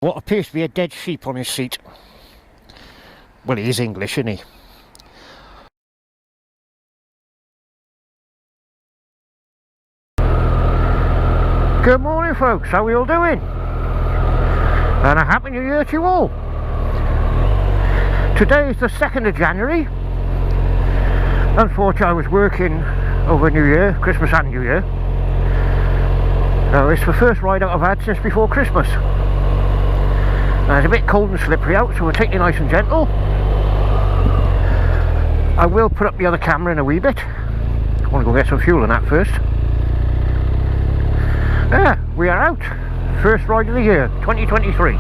What appears to be a dead sheep on his seat. Well, he is English, isn't he? Good morning, folks. How are we all doing? And a happy new year to you all. Today is the 2nd of January. Unfortunately, I was working over New Year, Christmas and New Year. It's the first ride out I've had since before Christmas. It's a bit cold and slippery out, so we'll take it nice and gentle. I will put up the other camera in a wee bit. I want to go get some fuel in that first. Yeah, we are out. First ride of the year, 2023.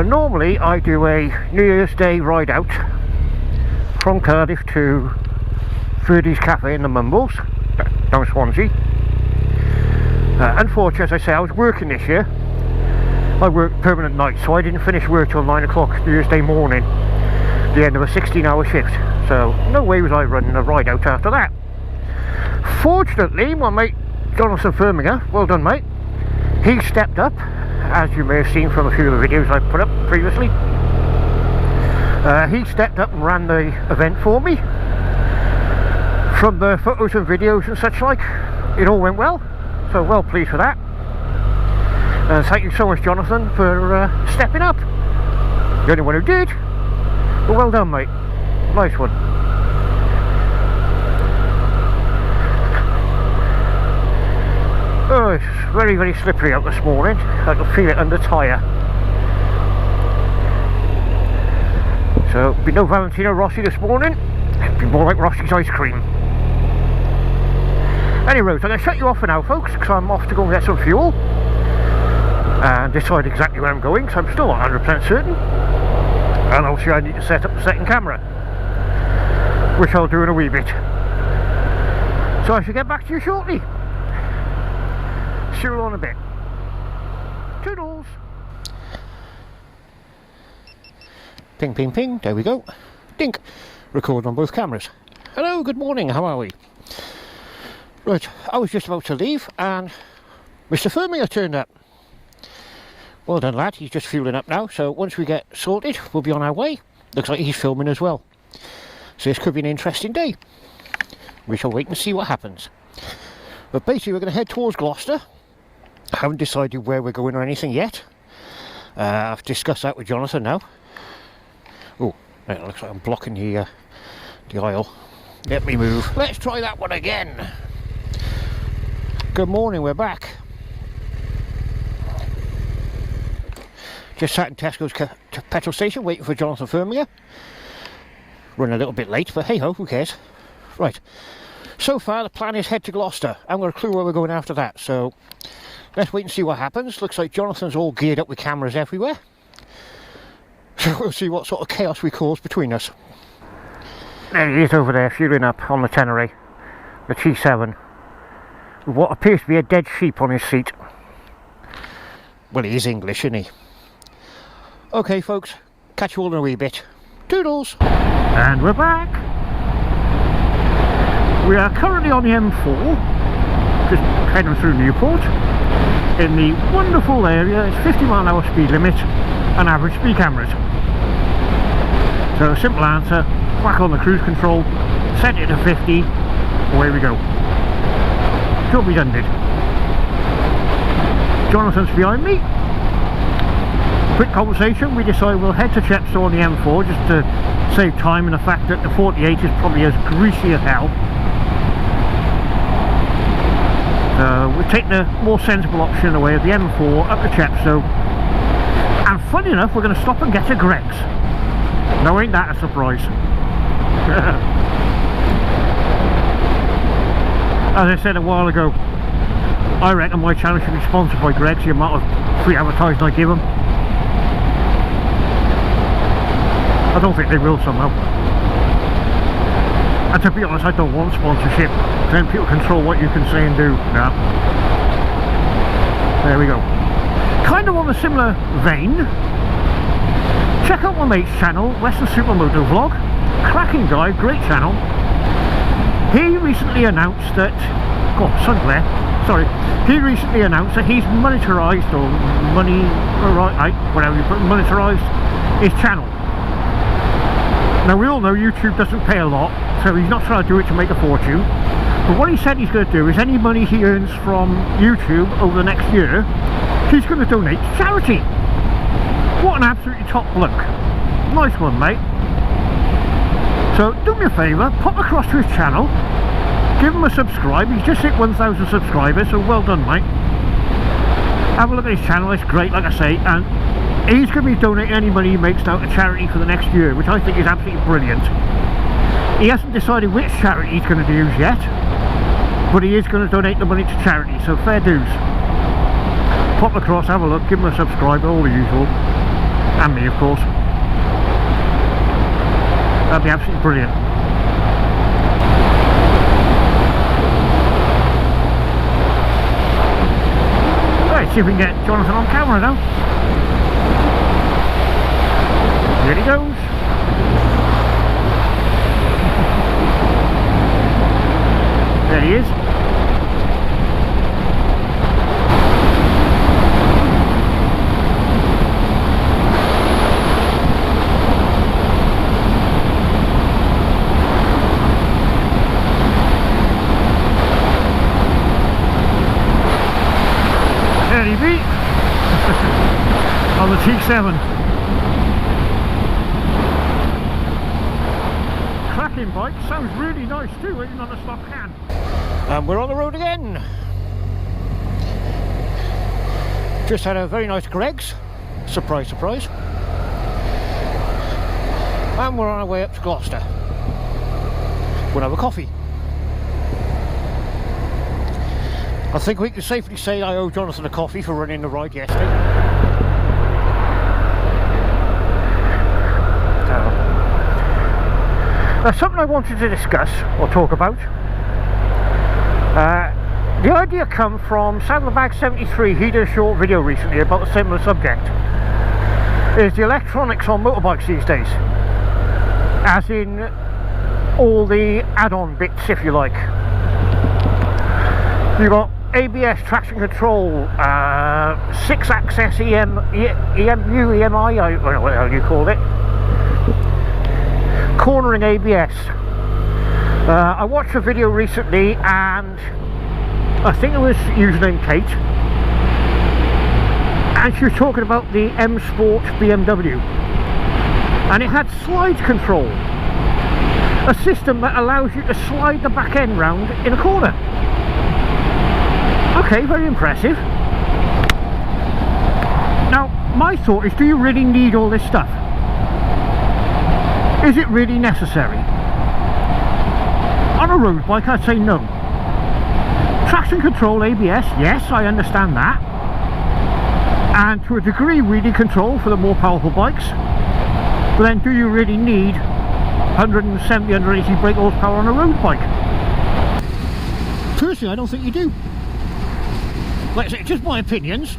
Normally I do a New Year's Day ride out from Cardiff to Ferdy's Cafe in the Mumbles, down Swansea. Unfortunately, as I say, I was working this year. I worked permanent nights, so I didn't finish work till 9 o'clock New Year's Day morning, the end of a 16-hour shift. So no way was I running a ride out after that. Fortunately, my mate Jonathan Firminger, well done mate, he stepped up, as you may have seen from a few of the videos I put up previously. He stepped up and ran the event for me. From the photos and videos and such like, it all went well. So well pleased for that, and thank you so much Jonathan for stepping up. The only one who did, but well done mate, nice one. Oh, it's very very slippery out this morning. I can feel it under tyre. So be no Valentino Rossi this morning, it'll be more like Rossi's ice cream. Anyway, so I'm going to shut you off for now folks, because I'm off to go and get some fuel and decide exactly where I'm going, because I'm still not 100% certain, and obviously I need to set up the second camera, which I'll do in a wee bit. So I shall get back to you shortly. See you all in a bit. Toodles. Ping ping ping, there we go. Dink. Record on both cameras. Hello, good morning, how are we? Right, I was just about to leave and Mr. Firminger turned up. Well done lad, he's just fueling up now, so once we get sorted we'll be on our way. Looks like he's filming as well. So this could be an interesting day. We shall wait and see what happens. But basically we're going to head towards Gloucester. I haven't decided where we're going or anything yet. I've discussed that with Jonathan now. Oh, it looks like I'm blocking the aisle. Let me move. Let's try that one again. Good morning, we're back. Just sat in Tesco's petrol station waiting for Jonathan Firminger. Running a little bit late, but hey ho, who cares? Right, so far the plan is head to Gloucester. I haven't got a clue where we're going after that, so let's wait and see what happens. Looks like Jonathan's all geared up with cameras everywhere. So we'll see what sort of chaos we cause between us. There he is over there, fueling up on the Tenere, the T7. What appears to be a dead sheep on his seat. Well, he is English, isn't he? Okay, folks, catch you all in a wee bit. Toodles! And we're back! We are currently on the M4, just heading through Newport, in the wonderful area. It's 50-mile-an-hour speed limit and average speed cameras. So, simple answer, whack on the cruise control, set it to 50, away we go. Job be done did. Jonathan's behind me. Quick conversation, we decide we'll head to Chepstow on the M4 just to save time, and the fact that the 48 is probably as greasy as hell. So we'll take the more sensible option away of the M4 up to Chepstow. And funny enough, we're going to stop and get a Greggs. Now ain't that a surprise? As I said a while ago, I reckon my channel should be sponsored by Greggs, the amount of free advertising I give them. I don't think they will somehow. And to be honest, I don't want sponsorship. Then people control what you can say and do. No. There we go. Kind of on a similar vein, check out my mate's channel, Western Supermoto Vlog. Cracking guy, great channel. He recently announced that, God, sun glare, sorry, he recently announced that he's monetarised, or whatever you put, monetarised his channel. Now we all know YouTube doesn't pay a lot, so he's not trying to do it to make a fortune. But what he said he's going to do is any money he earns from YouTube over the next year, he's going to donate to charity. What an absolutely top bloke. Nice one, mate. So do me a favour, pop across to his channel, give him a subscribe. He's just hit 1,000 subscribers, so well done, mate. Have a look at his channel, it's great, like I say, and he's going to be donating any money he makes now to charity for the next year, which I think is absolutely brilliant. He hasn't decided which charity he's going to use yet, but he is going to donate the money to charity, so fair dues. Pop across, have a look, give him a subscribe, all the usual, and me of course. That'd be absolutely brilliant. Right, see if we can get Jonathan on camera now. Here he goes. There he is. There he be. On the T7. Cracking bike, sounds really nice too, even on a stock can. And we're on the road again. Just had a very nice Greg's, surprise surprise, and we're on our way up to Gloucester. We'll have a coffee. I think we can safely say I owe Jonathan a coffee for running the ride yesterday. Now, something I wanted to discuss or talk about. The idea come from Saddlebag 73. He did a short video recently about a similar subject. Is the electronics on motorbikes these days, as in all the add-on bits, if you like. You've got ABS, traction control, 6-axis EMI, I don't know what the hell you call it. Cornering ABS. I watched a video recently, and I think it was username Kate, and she was talking about the M Sport BMW, and it had slide control, a system that allows you to slide the back end round in a corner. Okay, very impressive. Now, my thought is, do you really need all this stuff? Is it really necessary? On a road bike, I'd say no. Traction control, ABS, yes, I understand that. And to a degree, wheelie control for the more powerful bikes. But then, do you really need 170, 180 brake horsepower on a road bike? Personally, I don't think you do. Like I say, just my opinions.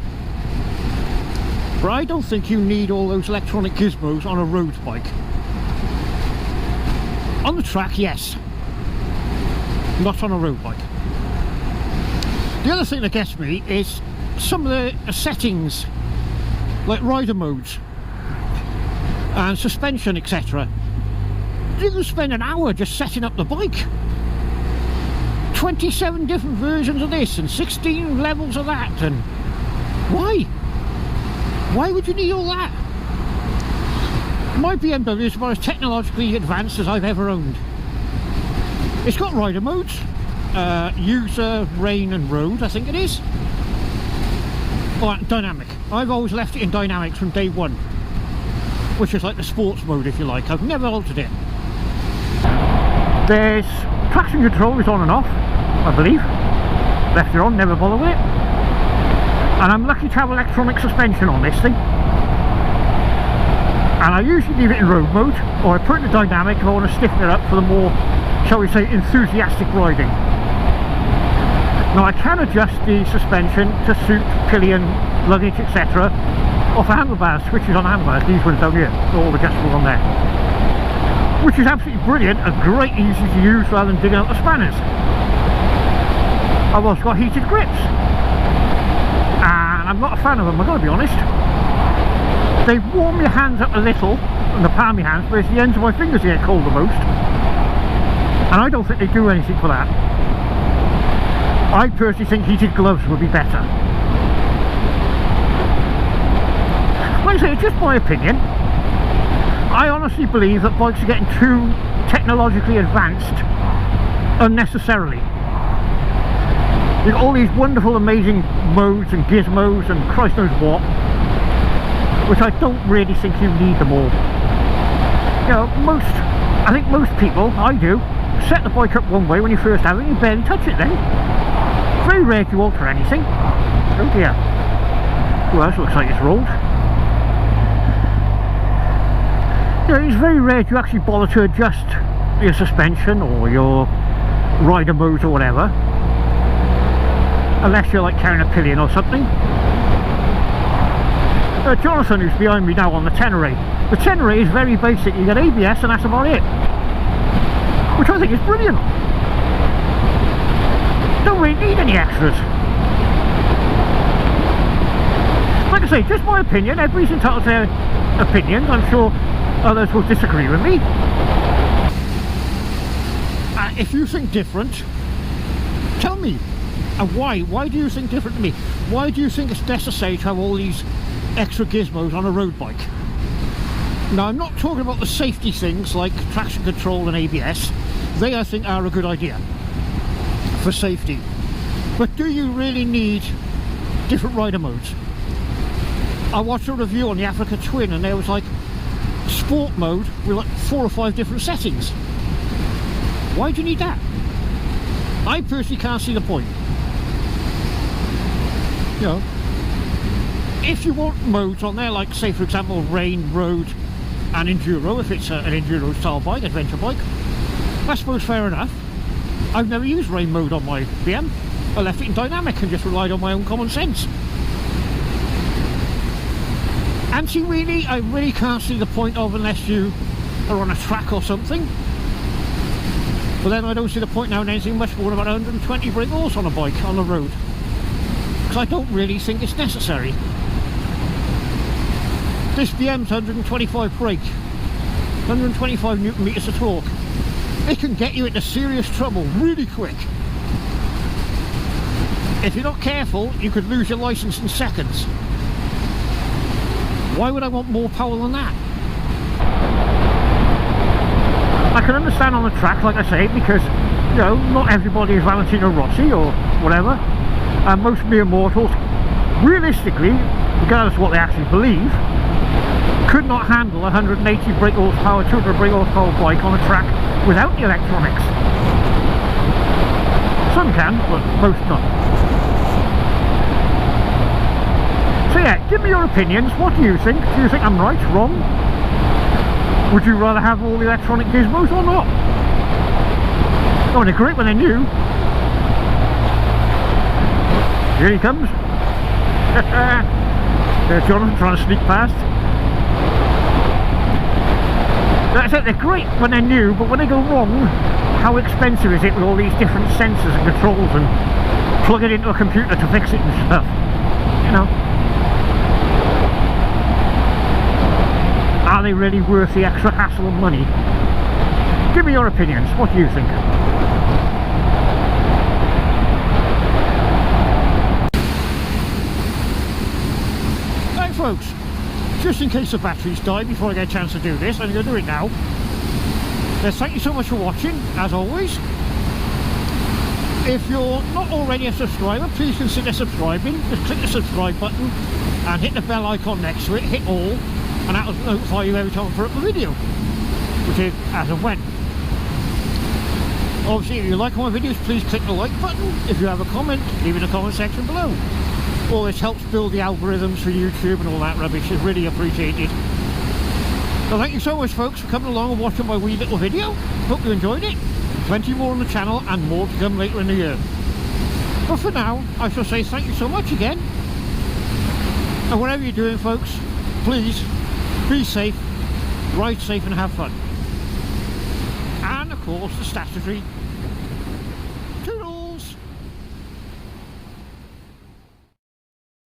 But I don't think you need all those electronic gizmos on a road bike. On the track, yes. Not on a road bike. The other thing that gets me is some of the settings, like rider modes and suspension, etc. You can spend an hour just setting up the bike. 27 different versions of this and 16 levels of that, and why? Why would you need all that? My BMW is about as technologically advanced as I've ever owned. It's got rider modes, user, rain and road, I think it is. Oh, dynamic. I've always left it in dynamics from day one, which is like the sports mode, if you like. I've never altered it. There's traction control is on and off, I believe. Left it on, never bother with it. And I'm lucky to have electronic suspension on this thing. And I usually leave it in road mode, or I put it in dynamic if I want to stiffen it up for the more, shall we say, enthusiastic riding. Now I can adjust the suspension to suit pillion, luggage, etc. off the handlebars, switches on the handlebars, these ones down here, all adjustable on there. Which is absolutely brilliant and great, easy to use rather than digging out the spanners. I've also got heated grips, and I'm not a fan of them, I've got to be honest. They warm your hands up a little, and the palm of your hands, but it's the ends of my fingers that get cold the most, and I don't think they do anything for that. I personally think heated gloves would be better. Like I say, it's just my opinion. I honestly believe that bikes are getting too technologically advanced unnecessarily. You've got all these wonderful, amazing modes and gizmos and Christ knows what, which I don't really think you need them all. You know, I think most people, I do, set the bike up one way when you first have it and you barely touch it then. Very rare to alter anything. Oh dear. Well, this looks like it's rolled. You know, it's very rare to actually bother to adjust your suspension or your rider modes or whatever, unless you're like carrying a pillion or something. Jonathan, who's behind me now on the Tenere, the Tenere is very basic. You get ABS and that's about it, which I think is brilliant. Don't really need any extras. Like I say, just my opinion. Everybody's entitled to their opinions. I'm sure others will disagree with me. If you think different, tell me. And why? Why do you think different to me? Why do you think it's necessary to have all these extra gizmos on a road bike? Now, I'm not talking about the safety things like traction control and ABS. They, I think, are a good idea for safety. But do you really need different rider modes? I watched a review on the Africa Twin and there was like sport mode with like 4 or 5 different settings. Why do you need that? I personally can't see the point. You know, if you want modes on there, like say for example rain, road and enduro, if it's an enduro style bike, adventure bike, I suppose fair enough. I've never used rain mode on my BM. I left it in dynamic and just relied on my own common sense. And see, really, I really can't see the point of, unless you are on a track or something. But then I don't see the point now in anything much more than about 120 brake horse on a bike on the road, because I don't really think it's necessary. This BM's 125 brake, 125 Newton meters of torque. It can get you into serious trouble really quick. If you're not careful, you could lose your license in seconds. Why would I want more power than that? I can understand on the track, like I say, because, you know, not everybody is Valentino Rossi or whatever, and most mere mortals, realistically, regardless of what they actually believe, could not handle a 180 brake horsepower, 200 brake horsepower bike on a track without the electronics. Some can, but most not. So yeah, give me your opinions. What do you think? Do you think I'm right, wrong? Would you rather have all the electronic gizmos or not? Oh, they're great when they're new. Here he comes. There's Jonathan trying to sneak past. That's it, they're great when they're new, but when they go wrong, how expensive is it with all these different sensors and controls and plug it into a computer to fix it and stuff, you know? Are they really worth the extra hassle and money? Give me your opinions, what do you think? Right folks, just in case the batteries die before I get a chance to do this, I'm going to do it now. Thank you so much for watching, as always. If you're not already a subscriber, please consider subscribing. Just click the subscribe button and hit the bell icon next to it, hit all, and that will notify you every time I put up a video, which is as and when. Obviously, if you like my videos, please click the like button. If you have a comment, leave it in the comment section below. All this helps build the algorithms for YouTube and all that rubbish. Is really appreciated. So thank you so much folks for coming along and watching my wee little video. Hope you enjoyed it. Plenty more on the channel and more to come later in the year. But for now, I shall say thank you so much again. And whatever you're doing folks, please be safe, ride safe and have fun. And of course the statutory